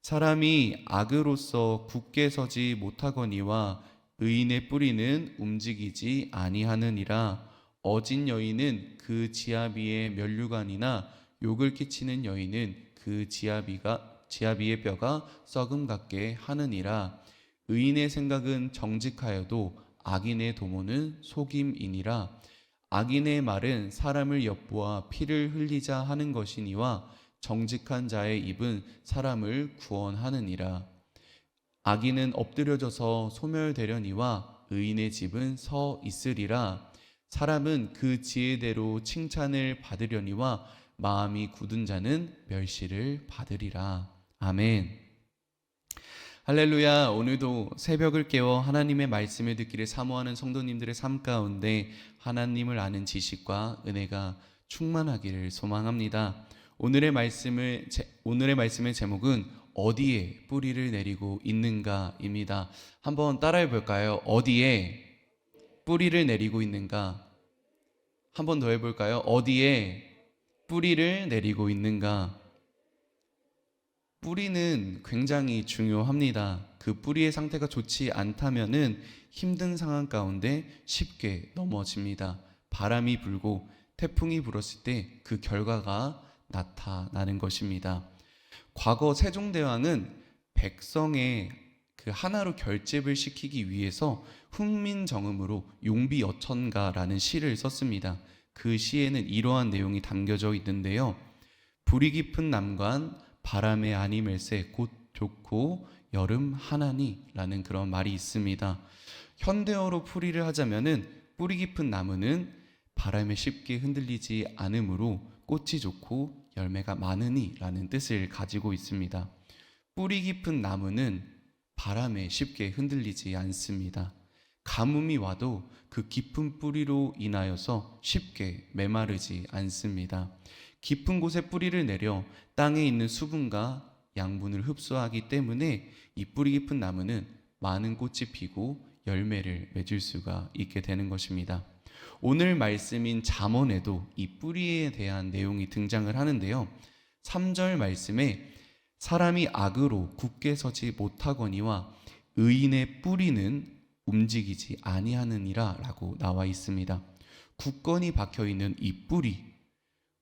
사람이 악으로서 굳게 서지 못하거니와 의인의 뿌리는 움직이지 아니하느니라. 어진 여인은 그 지아비의 면류관이나 욕을 끼치는 여인은 그 지아비의 뼈가 썩음 같게 하느니라. 의인의 생각은 정직하여도 악인의 도모는 속임이니라. 악인의 말은 사람을 엿보아 피를 흘리자 하는 것이니와 정직한 자의 입은 사람을 구원하느니라. 악인은 엎드려져서 소멸되려니와 의인의 집은 서 있으리라. 사람은 그 지혜대로 칭찬을 받으려니와 마음이 굳은 자는 멸시를 받으리라. 아멘. 할렐루야. 오늘도 새벽을 깨워 하나님의 말씀을 듣기를 사모하는 성도님들의 삶 가운데 하나님을 아는 지식과 은혜가 충만하기를 소망합니다. 오늘의 말씀의 제목은 어디에 뿌리를 내리고 있는가입니다. 한번 따라해 볼까요? 어디에 뿌리를 내리고 있는가? 한 번 더 해볼까요? 어디에 뿌리를 내리고 있는가? 뿌리는 굉장히 중요합니다. 그 뿌리의 상태가 좋지 않다면은 힘든 상황 가운데 쉽게 넘어집니다. 바람이 불고 태풍이 불었을 때 그 결과가 나타나는 것입니다. 과거 세종대왕은 백성의 그 하나로 결집을 시키기 위해서 훈민정음으로 용비어천가라는 시를 썼습니다. 그 시에는 이러한 내용이 담겨져 있는데요. 불이 깊은 남관 바람에 아니멜세 곧 좋고 여름 하나니 라는 그런 말이 있습니다. 현대어로 풀이를 하자면은 뿌리 깊은 나무는 바람에 쉽게 흔들리지 않으므로 꽃이 좋고 열매가 많으니 라는 뜻을 가지고 있습니다. 뿌리 깊은 나무는 바람에 쉽게 흔들리지 않습니다. 가뭄이 와도 그 깊은 뿌리로 인하여서 쉽게 메마르지 않습니다. 깊은 곳에 뿌리를 내려 땅에 있는 수분과 양분을 흡수하기 때문에 이 뿌리 깊은 나무는 많은 꽃이 피고 열매를 맺을 수가 있게 되는 것입니다. 오늘 말씀인 잠언에도 이 뿌리에 대한 내용이 등장을 하는데요. 3절 말씀에 사람이 악으로 굳게 서지 못하거니와 의인의 뿌리는 움직이지 아니하느니라 라고 나와 있습니다. 굳건히 박혀있는 이 뿌리,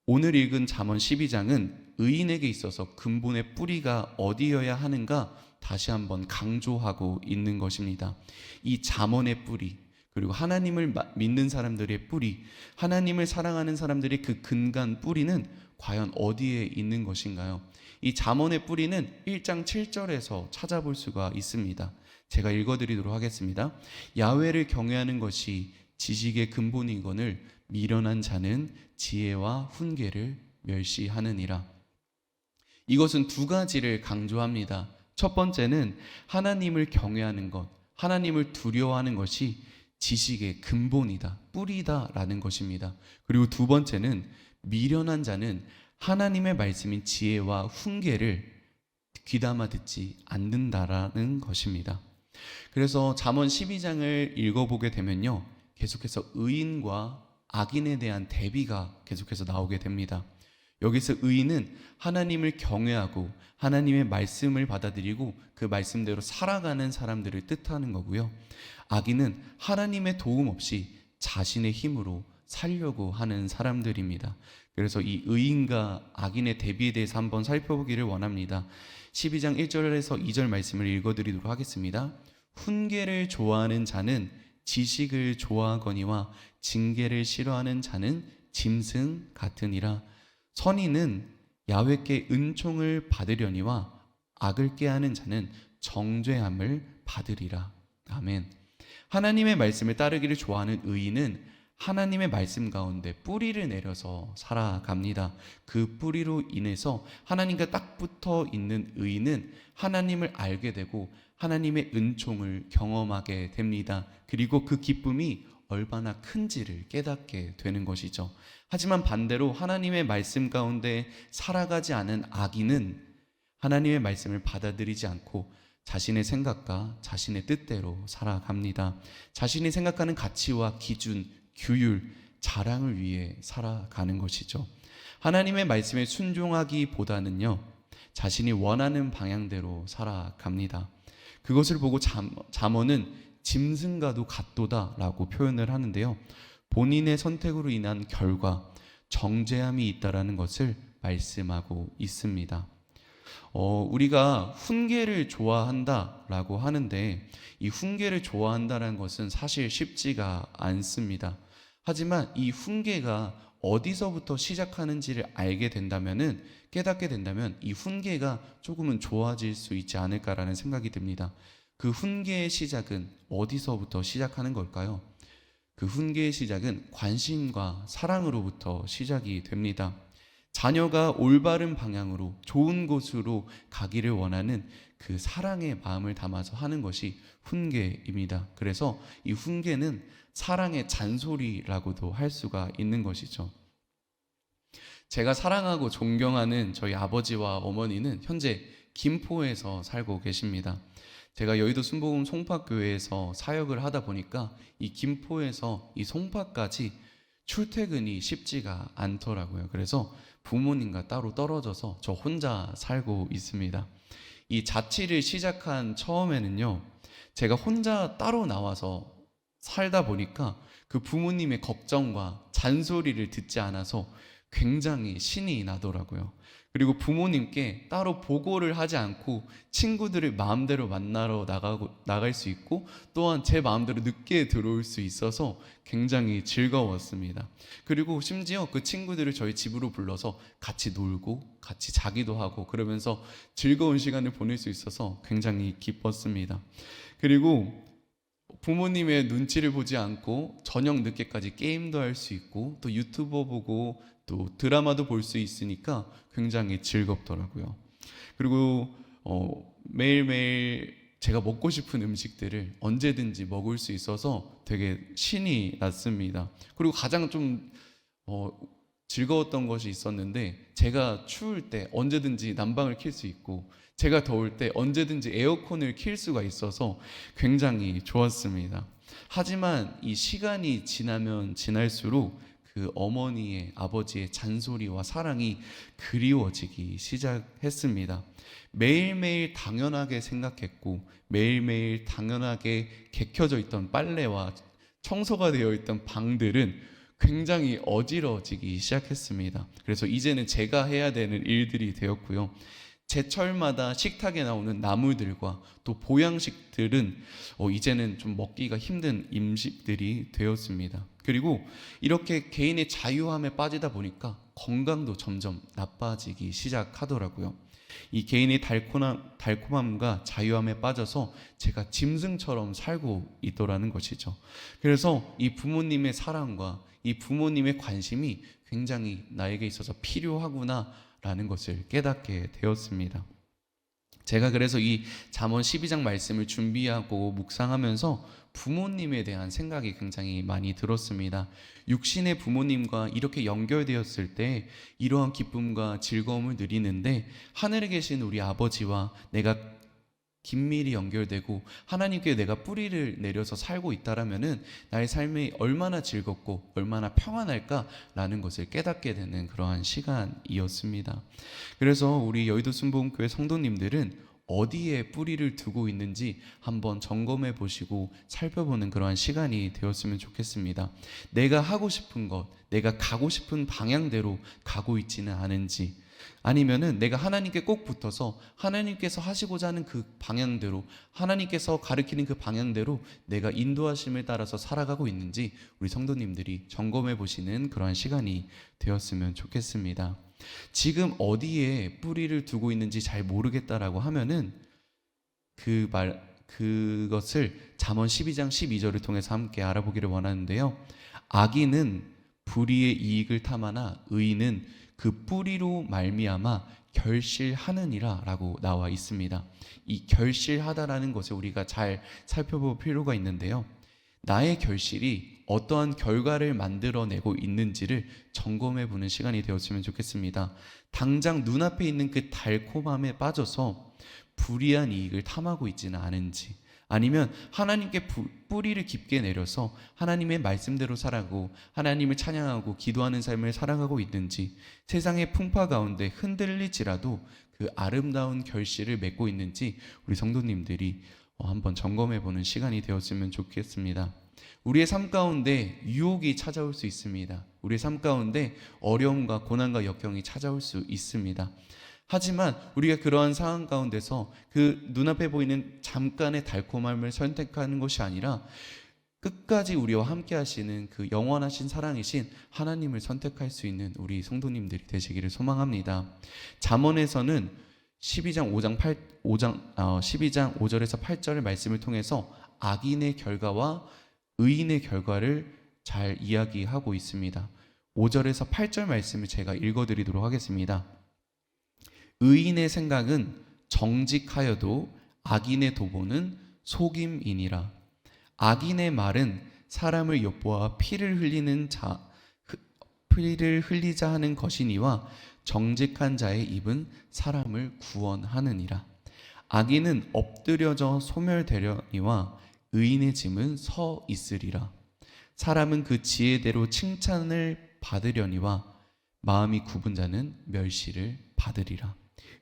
오늘 읽은 잠언 12장은 의인에게 있어서 근본의 뿌리가 어디여야 하는가 다시 한번 강조하고 있는 것입니다. 이 잠언의 뿌리, 그리고 하나님을 믿는 사람들의 뿌리, 하나님을 사랑하는 사람들의 그 근간 뿌리는 과연 어디에 있는 것인가요? 이 잠언의 뿌리는 1장 7절에서 찾아볼 수가 있습니다. 제가 읽어드리도록 하겠습니다. 야훼를 경외하는 것이 지식의 근본이거늘 미련한 자는 지혜와 훈계를 멸시하느니라. 이것은 두 가지를 강조합니다. 첫 번째는 하나님을 경외하는 것, 하나님을 두려워하는 것이 지식의 근본이다, 뿌리다라는 것입니다. 그리고 두 번째는 미련한 자는 하나님의 말씀인 지혜와 훈계를 귀담아 듣지 않는다라는 것입니다. 그래서 잠언 12장을 읽어보게 되면요, 계속해서 의인과 악인에 대한 대비가 계속해서 나오게 됩니다. 여기서 의인은 하나님을 경외하고 하나님의 말씀을 받아들이고 그 말씀대로 살아가는 사람들을 뜻하는 거고요. 악인은 하나님의 도움 없이 자신의 힘으로 살려고 하는 사람들입니다. 그래서 이 의인과 악인의 대비에 대해서 한번 살펴보기를 원합니다. 12장 1절에서 2절 말씀을 읽어드리도록 하겠습니다. 훈계를 좋아하는 자는 지식을 좋아하거니와 징계를 싫어하는 자는 짐승 같으니라. 선인은 야훼께 은총을 받으려니와 악을 꾀하는 자는 정죄함을 받으리라. 아멘. 하나님의 말씀을 따르기를 좋아하는 의인은 하나님의 말씀 가운데 뿌리를 내려서 살아갑니다. 그 뿌리로 인해서 하나님과 딱 붙어 있는 의인은 하나님을 알게 되고 하나님의 은총을 경험하게 됩니다. 그리고 그 기쁨이 얼마나 큰지를 깨닫게 되는 것이죠. 하지만 반대로 하나님의 말씀 가운데 살아가지 않은 악인은 하나님의 말씀을 받아들이지 않고 자신의 생각과 자신의 뜻대로 살아갑니다. 자신이 생각하는 가치와 기준, 규율, 자랑을 위해 살아가는 것이죠. 하나님의 말씀에 순종하기보다는요, 자신이 원하는 방향대로 살아갑니다. 그것을 보고 잠언은 짐승과도 같도다라고 표현을 하는데요. 본인의 선택으로 인한 결과, 정죄함이 있다라는 것을 말씀하고 있습니다. 우리가 훈계를 좋아한다라고 하는데 이 훈계를 좋아한다는 것은 사실 쉽지가 않습니다. 하지만 이 훈계가 어디서부터 시작하는지를 깨닫게 된다면 이 훈계가 조금은 좋아질 수 있지 않을까라는 생각이 듭니다. 그 훈계의 시작은 어디서부터 시작하는 걸까요? 그 훈계의 시작은 관심과 사랑으로부터 시작이 됩니다. 자녀가 올바른 방향으로 좋은 곳으로 가기를 원하는 그 사랑의 마음을 담아서 하는 것이 훈계입니다. 그래서 이 훈계는 사랑의 잔소리라고도 할 수가 있는 것이죠. 제가 사랑하고 존경하는 저희 아버지와 어머니는 현재 김포에서 살고 계십니다. 제가 여의도 순복음 송파교회에서 사역을 하다 보니까 이 김포에서 이 송파까지 출퇴근이 쉽지가 않더라고요. 그래서 부모님과 따로 떨어져서 저 혼자 살고 있습니다. 이 자취를 시작한 처음에는요, 제가 혼자 따로 나와서 살다 보니까 그 부모님의 걱정과 잔소리를 듣지 않아서 굉장히 신이 나더라고요. 그리고 부모님께 따로 보고를 하지 않고 친구들을 마음대로 만나러 나갈 수 있고 또한 제 마음대로 늦게 들어올 수 있어서 굉장히 즐거웠습니다. 그리고 심지어 그 친구들을 저희 집으로 불러서 같이 놀고 같이 자기도 하고 그러면서 즐거운 시간을 보낼 수 있어서 굉장히 기뻤습니다. 그리고 부모님의 눈치를 보지 않고 저녁 늦게까지 게임도 할 수 있고 또 유튜버 보고 또 드라마도 볼 수 있으니까 굉장히 즐겁더라고요. 그리고 매일매일 제가 먹고 싶은 음식들을 언제든지 먹을 수 있어서 되게 신이 났습니다. 그리고 가장 좀 즐거웠던 것이 있었는데 제가 추울 때 언제든지 난방을 켤 수 있고 제가 더울 때 언제든지 에어컨을 켤 수가 있어서 굉장히 좋았습니다. 하지만 이 시간이 지나면 지날수록 그 어머니의 아버지의 잔소리와 사랑이 그리워지기 시작했습니다. 매일매일 당연하게 생각했고 매일매일 당연하게 개켜져 있던 빨래와 청소가 되어 있던 방들은 굉장히 어지러지기 시작했습니다. 그래서 이제는 제가 해야 되는 일들이 되었고요. 제철마다 식탁에 나오는 나물들과 또 보양식들은 이제는 좀 먹기가 힘든 음식들이 되었습니다. 그리고 이렇게 개인의 자유함에 빠지다 보니까 건강도 점점 나빠지기 시작하더라고요. 이 개인의 달콤함과 자유함에 빠져서 제가 짐승처럼 살고 있더라는 것이죠. 그래서 이 부모님의 사랑과 이 부모님의 관심이 굉장히 나에게 있어서 필요하구나 라는 것을 깨닫게 되었습니다. 제가 그래서 이 잠언 12장 말씀을 준비하고 묵상하면서 부모님에 대한 생각이 굉장히 많이 들었습니다. 육신의 부모님과 이렇게 연결되었을 때 이러한 기쁨과 즐거움을 누리는데 하늘에 계신 우리 아버지와 내가 긴밀히 연결되고 하나님께 내가 뿌리를 내려서 살고 있다라면은 나의 삶이 얼마나 즐겁고 얼마나 평안할까라는 것을 깨닫게 되는 그러한 시간이었습니다. 그래서 우리 여의도 순복음교회 성도님들은 어디에 뿌리를 두고 있는지 한번 점검해 보시고 살펴보는 그러한 시간이 되었으면 좋겠습니다. 내가 하고 싶은 것, 내가 가고 싶은 방향대로 가고 있지는 않은지, 아니면은 내가 하나님께 꼭 붙어서 하나님께서 하시고자 하는 그 방향대로, 하나님께서 가르치는 그 방향대로 내가 인도하심을 따라서 살아가고 있는지 우리 성도님들이 점검해 보시는 그러한 시간이 되었으면 좋겠습니다. 지금 어디에 뿌리를 두고 있는지 잘 모르겠다라고 하면은 그것을 잠언 12장 12절을 통해서 함께 알아보기를 원하는데요. 악인은 불의의 이익을 탐하나 의인은 그 뿌리로 말미암아 결실하느니라 라고 나와 있습니다. 이 결실하다라는 것을 우리가 잘 살펴볼 필요가 있는데요. 나의 결실이 어떠한 결과를 만들어내고 있는지를 점검해 보는 시간이 되었으면 좋겠습니다. 당장 눈앞에 있는 그 달콤함에 빠져서 불이한 이익을 탐하고 있지는 않은지, 아니면 하나님께 뿌리를 깊게 내려서 하나님의 말씀대로 살아가고 하나님을 찬양하고 기도하는 삶을 살아가고 있는지, 세상의 풍파 가운데 흔들릴지라도 그 그 아름다운 결실을 맺고 있는지 우리 성도님들이 한번 점검해 보는 시간이 되었으면 좋겠습니다. 우리의 삶 가운데 유혹이 찾아올 수 있습니다. 우리의 삶 가운데 어려움과 고난과 역경이 찾아올 수 있습니다. 하지만 우리가 그러한 상황 가운데서 그 눈앞에 보이는 잠깐의 달콤함을 선택하는 것이 아니라 끝까지 우리와 함께 하시는 그 영원하신 사랑이신 하나님을 선택할 수 있는 우리 성도님들이 되시기를 소망합니다. 잠언에서는 12장 5절에서 8절의 말씀을 통해서 악인의 결과와 의인의 결과를 잘 이야기하고 있습니다. 5절에서 8절 말씀을 제가 읽어드리도록 하겠습니다. 의인의 생각은 정직하여도 악인의 도보는 속임이니라. 악인의 말은 사람을 엿보아 피를 흘리자 하는 것이니와 정직한 자의 입은 사람을 구원하느니라. 악인은 엎드려져 소멸되려니와 의인의 짐은 서 있으리라. 사람은 그 지혜대로 칭찬을 받으려니와 마음이 굽은 자는 멸시를 받으리라.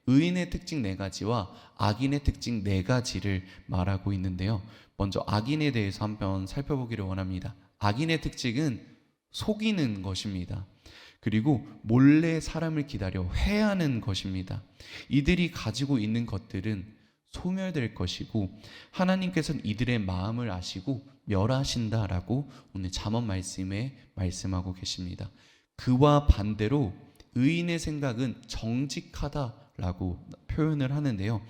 의인의 특징 4가지와 악인의 특징 4가지를 말하고 있는데요. 먼저 악인에 대해서 한번 살펴보기를 원합니다. 악인의 특징은 속이는 것입니다. 그리고 몰래 사람을 기다려 회하는 것입니다. 이들이 가지고 있는 것들은 소멸될 것이고 하나님께서는 이들의 마음을 아시고 멸하신다라고 오늘 잠언 말씀에 말씀하고 계십니다. 그와 반대로 의인의 생각은 정직하다라고 표현을 하는데요.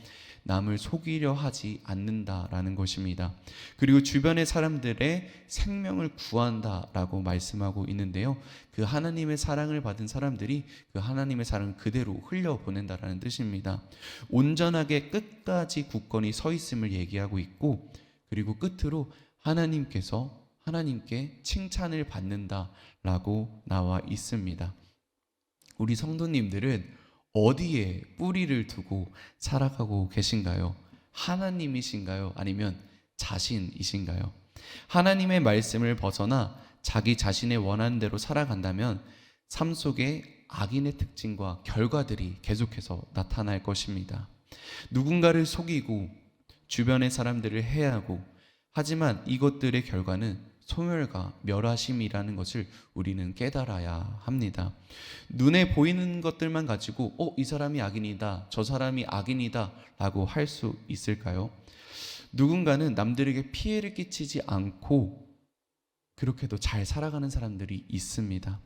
남을 속이려 하지 않는다라는 것입니다. 그리고 주변의 사람들의 생명을 구한다라고 말씀하고 있는데요. 그 하나님의 사랑을 받은 사람들이 그 하나님의 사랑을 그대로 흘려보낸다라는 뜻입니다. 온전하게 끝까지 굳건히 서 있음을 얘기하고 있고, 그리고 끝으로 하나님께 칭찬을 받는다라고 나와 있습니다. 우리 성도님들은 어디에 뿌리를 두고 살아가고 계신가요? 하나님이신가요? 아니면 자신이신가요? 하나님의 말씀을 벗어나 자기 자신의 원하는 대로 살아간다면 삶 속에 악인의 특징과 결과들이 계속해서 나타날 것입니다. 누군가를 속이고 주변의 사람들을 해하고, 하지만 이것들의 결과는 소멸과 멸하심이라는 것을 우리는 깨달아야 합니다. 눈에 보이는 것들만 가지고 이 사람이 악인이다, 저 사람이 악인이다 라고 할 수 있을까요? 누군가는 남들에게 피해를 끼치지 않고 그렇게도 잘 살아가는 사람들이 있습니다.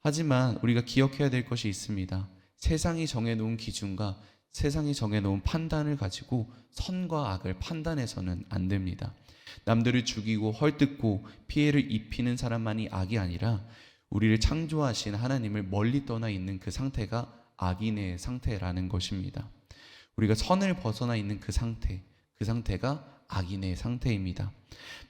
하지만 우리가 기억해야 될 것이 있습니다. 세상이 정해놓은 기준과 세상이 정해놓은 판단을 가지고 선과 악을 판단해서는 안 됩니다. 남들을 죽이고 헐뜯고 피해를 입히는 사람만이 악이 아니라 우리를 창조하신 하나님을 멀리 떠나 있는 그 상태가 악인의 상태라는 것입니다. 우리가 선을 벗어나 있는 그 상태가 악인의 상태입니다.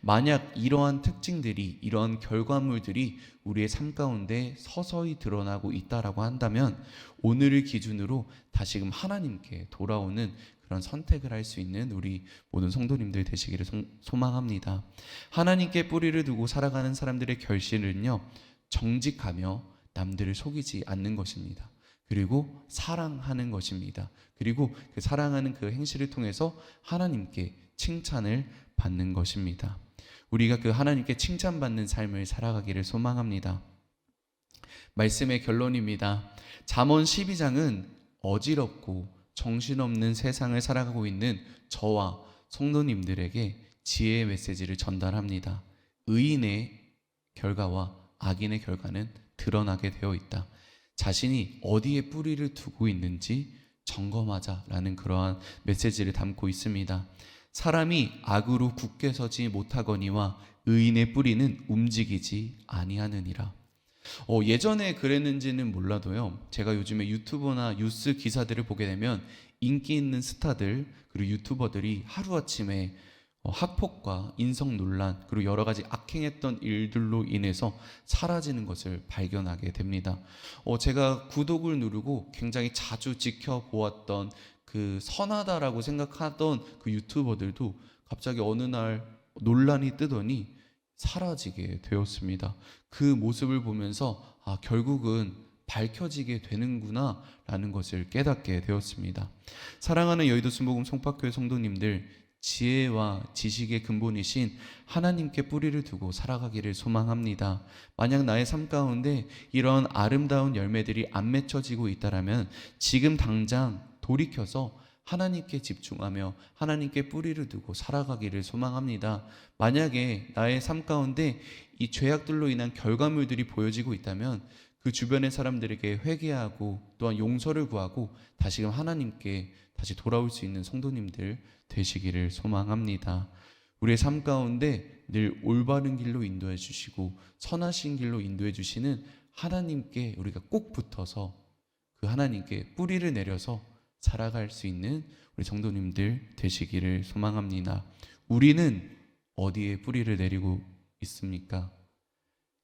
만약 이러한 특징들이, 이러한 결과물들이 우리의 삶 가운데 서서히 드러나고 있다라고 한다면 오늘을 기준으로 다시금 하나님께 돌아오는 그런 선택을 할 수 있는 우리 모든 성도님들 되시기를 소망합니다. 하나님께 뿌리를 두고 살아가는 사람들의 결실은요, 정직하며 남들을 속이지 않는 것입니다. 그리고 사랑하는 것입니다. 그리고 그 사랑하는 그 행실을 통해서 하나님께 칭찬을 받는 것입니다. 우리가 그 하나님께 칭찬받는 삶을 살아가기를 소망합니다. 말씀의 결론입니다. 잠언 12장은 어지럽고 정신없는 세상을 살아가고 있는 저와 성도님들에게 지혜의 메시지를 전달합니다. 의인의 결과와 악인의 결과는 드러나게 되어 있다. 자신이 어디에 뿌리를 두고 있는지 점검하자라는 그러한 메시지를 담고 있습니다. 사람이 악으로 굳게 서지 못하거니와 의인의 뿌리는 움직이지 아니하느니라. 예전에 그랬는지는 몰라도요, 제가 요즘에 유튜버나 뉴스 기사들을 보게 되면 인기 있는 스타들 그리고 유튜버들이 하루아침에 학폭과 인성 논란 그리고 여러 가지 악행했던 일들로 인해서 사라지는 것을 발견하게 됩니다. 제가 구독을 누르고 굉장히 자주 지켜보았던 그 선하다라고 생각하던 그 유튜버들도 갑자기 어느 날 논란이 뜨더니 사라지게 되었습니다. 그 모습을 보면서 결국은 밝혀지게 되는구나 라는 것을 깨닫게 되었습니다. 사랑하는 여의도 순복음 송파교회 성도님들, 지혜와 지식의 근본이신 하나님께 뿌리를 두고 살아가기를 소망합니다. 만약 나의 삶 가운데 이런 아름다운 열매들이 안 맺혀지고 있다라면 지금 당장 돌이켜서 하나님께 집중하며 하나님께 뿌리를 두고 살아가기를 소망합니다. 만약에 나의 삶 가운데 이 죄악들로 인한 결과물들이 보여지고 있다면 그 주변의 사람들에게 회개하고 또한 용서를 구하고 다시금 하나님께 다시 돌아올 수 있는 성도님들 되시기를 소망합니다. 우리의 삶 가운데 늘 올바른 길로 인도해 주시고 선하신 길로 인도해 주시는 하나님께 우리가 꼭 붙어서 그 하나님께 뿌리를 내려서 살아갈 수 있는 우리 성도님들 되시기를 소망합니다. 우리는 어디에 뿌리를 내리고 있습니까?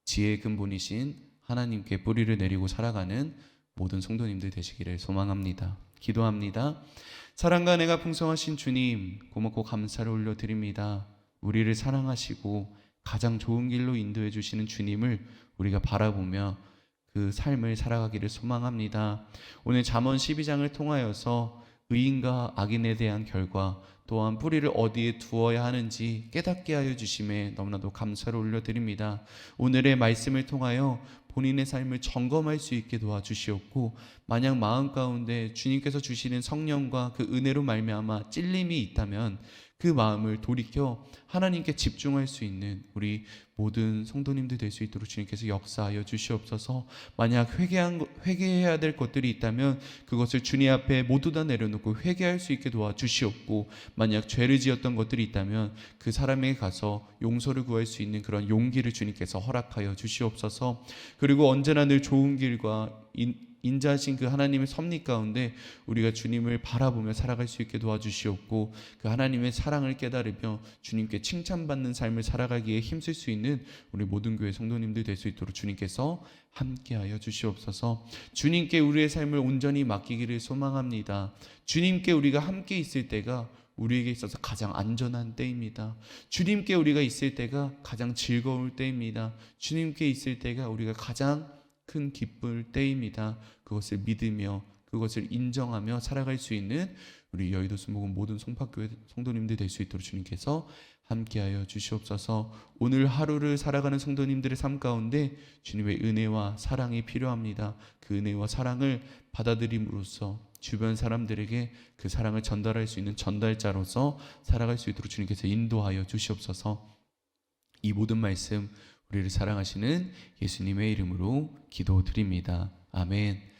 지혜의 근본이신 하나님께 뿌리를 내리고 살아가는 모든 성도님들 되시기를 소망합니다. 기도합니다. 사랑과 은혜가 풍성하신 주님, 고맙고 감사를 올려드립니다. 우리를 사랑하시고 가장 좋은 길로 인도해 주시는 주님을 우리가 바라보며 그 삶을 살아가기를 소망합니다. 오늘 잠언 12장을 통하여서 의인과 악인에 대한 결과, 또한 뿌리를 어디에 두어야 하는지 깨닫게 하여 주심에 너무나도 감사를 올려드립니다. 오늘의 말씀을 통하여 본인의 삶을 점검할 수 있게 도와주시옵고, 만약 마음 가운데 주님께서 주시는 성령과 그 은혜로 말미암아 찔림이 있다면 그 마음을 돌이켜 하나님께 집중할 수 있는 우리 모든 성도님들 될 수 있도록 주님께서 역사하여 주시옵소서. 만약 회개해야 될 것들이 있다면 그것을 주님 앞에 모두 다 내려놓고 회개할 수 있게 도와주시옵고, 만약 죄를 지었던 것들이 있다면 그 사람에게 가서 용서를 구할 수 있는 그런 용기를 주님께서 허락하여 주시옵소서. 그리고 언제나 늘 좋은 길과 인자하신 그 하나님의 섭리 가운데 우리가 주님을 바라보며 살아갈 수 있게 도와주시옵고, 그 하나님의 사랑을 깨달으며 주님께 칭찬받는 삶을 살아가기에 힘쓸 수 있는 우리 모든 교회 성도님들 될 수 있도록 주님께서 함께하여 주시옵소서. 주님께 우리의 삶을 온전히 맡기기를 소망합니다. 주님께 우리가 함께 있을 때가 우리에게 있어서 가장 안전한 때입니다. 주님께 우리가 있을 때가 가장 즐거울 때입니다. 주님께 있을 때가 우리가 가장 큰 기쁠 때입니다. 그것을 믿으며 그것을 인정하며 살아갈 수 있는 우리 여의도 순복음 모든 송파교회 성도님들 될 수 있도록 주님께서 함께하여 주시옵소서. 오늘 하루를 살아가는 성도님들의 삶 가운데 주님의 은혜와 사랑이 필요합니다. 그 은혜와 사랑을 받아들임으로써 주변 사람들에게 그 사랑을 전달할 수 있는 전달자로서 살아갈 수 있도록 주님께서 인도하여 주시옵소서. 이 모든 말씀 우리를 사랑하시는 예수님의 이름으로 기도드립니다. 아멘.